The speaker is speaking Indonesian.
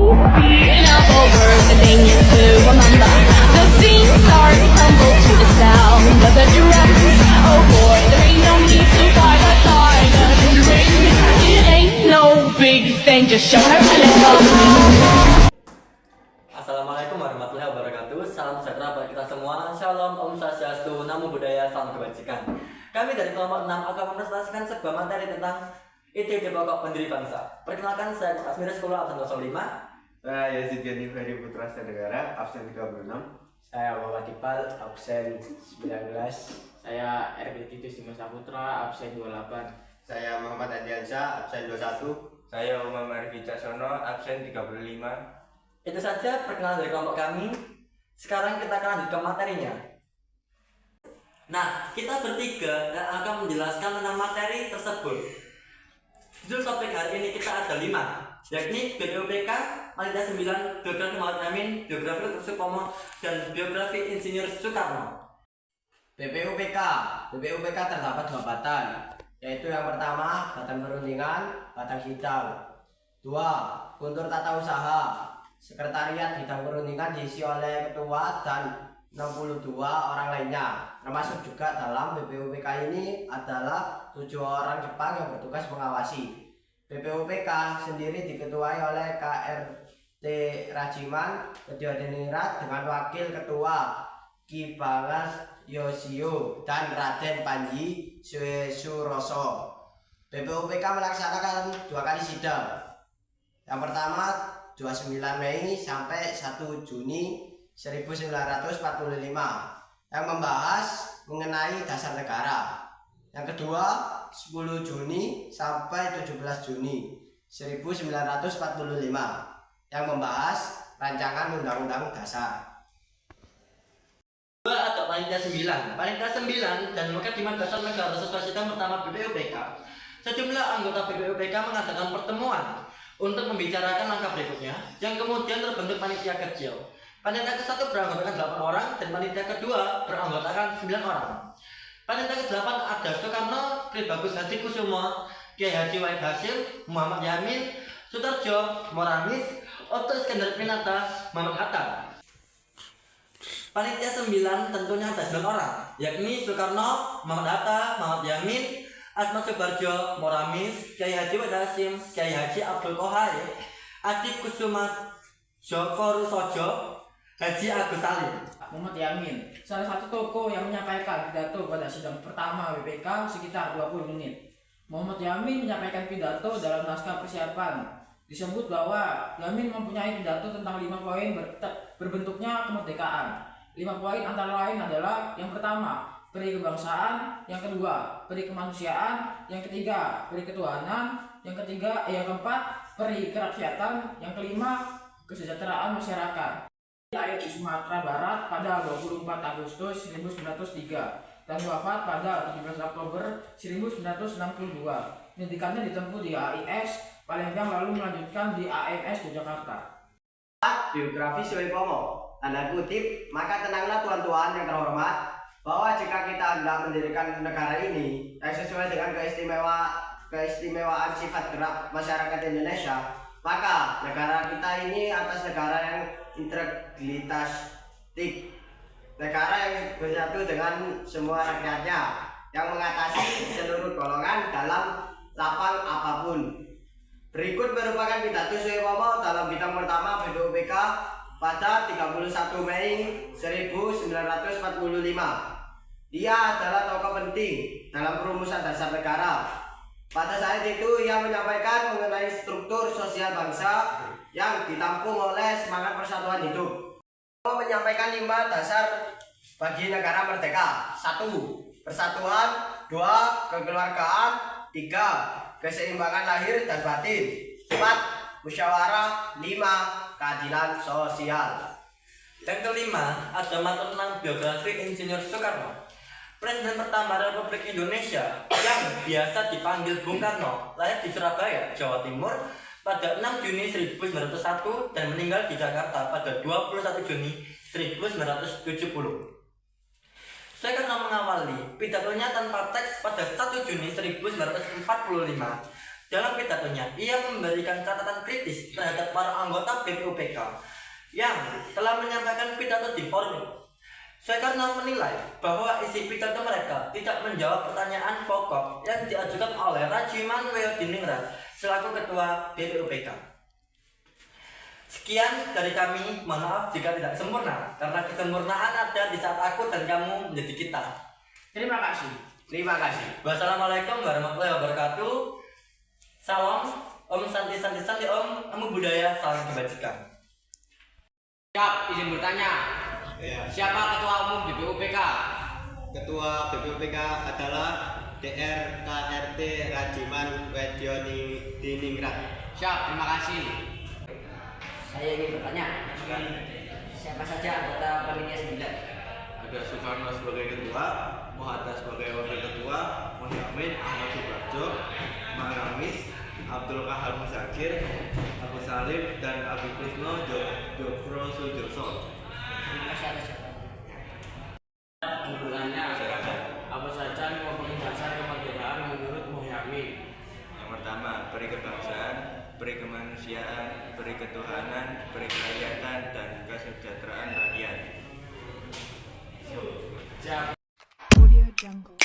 Beating up over the thing to remember. The scene starts to tumble to the sound of the drums. Oh boy, there ain't no need to fight a time and ring. It ain't no big thing, just show her a little. Assalamualaikum warahmatullahi wabarakatuh. Salam sejahtera bagi kita semua. Shalom, Om Swastiastu, Namo Buddhaya, salam kebajikan. Kami dari kelompok 6 akan mempresentasikan sebuah materi tentang ide-ide pokok pendiri bangsa. Perkenalkan, saya Asmira Sekolah absen 05. Saya Yazid Gani Ferry Putra Sedegara, absen 36. Saya Wawan Dipal, absen 19. Saya Erwin Titus Dimas Saputra, absen 28. Saya Muhammad Adiansyah, absen 21. Saya Umar Marif Wicaksono, absen 35. Itu saja perkenalan dari kelompok kami. Sekarang kita akan lanjut ke materinya. Nah, kita bertiga akan menjelaskan tentang materi tersebut. Judul topik hari ini kita ada 5, yakni BPUPK, Panitia 9, Biografi Muhammad Yamin, Biografi Dr. Supomo, dan Biografi Insinyur Soekarno. BPUPK terdapat 2 batang, yaitu yang pertama batang perundingan, batang sidang. 2. Kuntur tata usaha. Sekretariat bidang perundingan diisi oleh ketua dan 62 orang lainnya, termasuk juga dalam BPUPK ini adalah 7 orang Jepang yang bertugas mengawasi. BPUPK sendiri diketuai oleh KRT Rajiman Kediodeningrat dengan wakil ketua Ki Bagas Yosio dan Raden Panji Suesuroso. BPUPK melaksanakan 2 kali sidang. Yang pertama 29 Mei sampai 1 Juni 1945 yang membahas mengenai dasar negara. Yang kedua 10 Juni sampai 17 Juni 1945 yang membahas rancangan undang-undang dasar. Atau Panitia 9. Panitia 9 dan Mukadimah Dasar Negara sesuai sidang pertama BPUPK. Sejumlah anggota BPUPK mengadakan pertemuan untuk membicarakan langkah berikutnya yang kemudian terbentuk panitia kecil. Panitia ke-1 beranggotakan 8 orang dan panitia ke-2 beranggotakan 9 orang. Panitia ke-8 ada Soekarno, Ki Bagus Hadi Kusumo, Kiai Haji Wahid Hasyim, Muhammad Yamin, Sutarjo, Moramis, Otto Iskandar Pinata, Muhammad Hatta. Panitia 9 tentunya ada 9 orang, yakni Soekarno, Muhammad Hatta, Muhammad Yamin, Asma Subarjo, Moramis, Kiai Haji Wahid Hasyim, Kiai Haji Abdul Kohai, Adi Kusuma Joko Rusojo, Haji Agus Salim. Muhammad Yamin, salah satu tokoh yang menyampaikan pidato pada sidang pertama BPK sekitar 20 menit. Muhammad Yamin menyampaikan pidato dalam naskah persiapan. Disebut bahwa Yamin mempunyai pidato tentang 5 poin berbentuknya kemerdekaan. 5 poin antara lain adalah: yang pertama, peri kebangsaan; yang kedua, peri kemanusiaan; yang ketiga, peri ketuhanan; yang keempat, peri kerakyatan; yang kelima, kesejahteraan masyarakat. Lahir di Sumatera Barat pada 24 Agustus 1903 dan wafat pada 17 Oktober 1962. Pendidikannya ditempuh di AIS Palembang lalu melanjutkan di AMS Yogyakarta. Biografi Suepomo, tanda kutip, maka tenanglah tuan-tuan yang terhormat, bahwa jika kita hendak mendirikan negara ini yang sesuai dengan keistimewaan sifat gerak masyarakat Indonesia, maka negara kita ini atas negara yang integritastik, negara yang bersatu dengan semua rakyatnya, yang mengatasi seluruh golongan dalam lapang apapun. Berikut merupakan pidato Suepomo dalam bidang pertama BPUPK pada 31 Mei 1945. Dia adalah tokoh penting dalam perumusan dasar negara. Pada saat itu ia menyampaikan mengenai struktur sosial bangsa yang ditampung oleh semangat persatuan hidup. Ia menyampaikan 5 dasar bagi negara merdeka. 1. Persatuan. 2. Kekeluargaan. 3. Keseimbangan lahir dan batin. 4. Musyawarah. 5. Keadilan sosial. Yang kelima ada materi tentang biografi Insinyur Soekarno, Presiden pertama Republik Indonesia yang biasa dipanggil Bung Karno, lahir di Surabaya, Jawa Timur pada 6 Juni 1901 dan meninggal di Jakarta pada 21 Juni 1970. Soekarno mengawali pidatonya tanpa teks pada 1 Juni 1945 Dalam pidatonya, ia memberikan catatan kritis terhadap para anggota BPUPK yang telah menyampaikan pidato di forum. Soekarno menilai bahwa isi pidato mereka tidak menjawab pertanyaan pokok yang diajukan oleh Rajiman Weyodiningrat selaku Ketua BPUPK. Sekian dari kami, mohon maaf jika tidak sempurna, karena kesempurnaan ada di saat aku dan kamu menjadi kita. Terima kasih. Terima kasih. Wassalamualaikum warahmatullahi wabarakatuh. Salam, Om Santi Santi Santi, Om Namo Buddhaya, salam kebajikan. Siap, izin bertanya. Siapa Ketua Umum BPUPK? Ketua BPUPK adalah DRKRT Rajiman Weyodiningrat. Siap, terima kasih. Saya ingin bertanya, siapa saja anggota panitia 9? Ada Soekarno sebagai ketua, Mohatta sebagai wakil ketua, Mohyamin, Ahmad Subarjo, Maramis, Abdul Kahar Musakir, Abu Salim, dan Abi Krisno Jokro Sujoso. Terima kasih atas jawabannya. Bertanya, apa saja komponen dasar kemerdekaan menurut Mohyamin? Yang pertama, peri kebangsaan, peri kemanusiaan, peri ketuhanan, peri kerakyatan, dan kesejahteraan rakyat. Siap. Audio Jungle.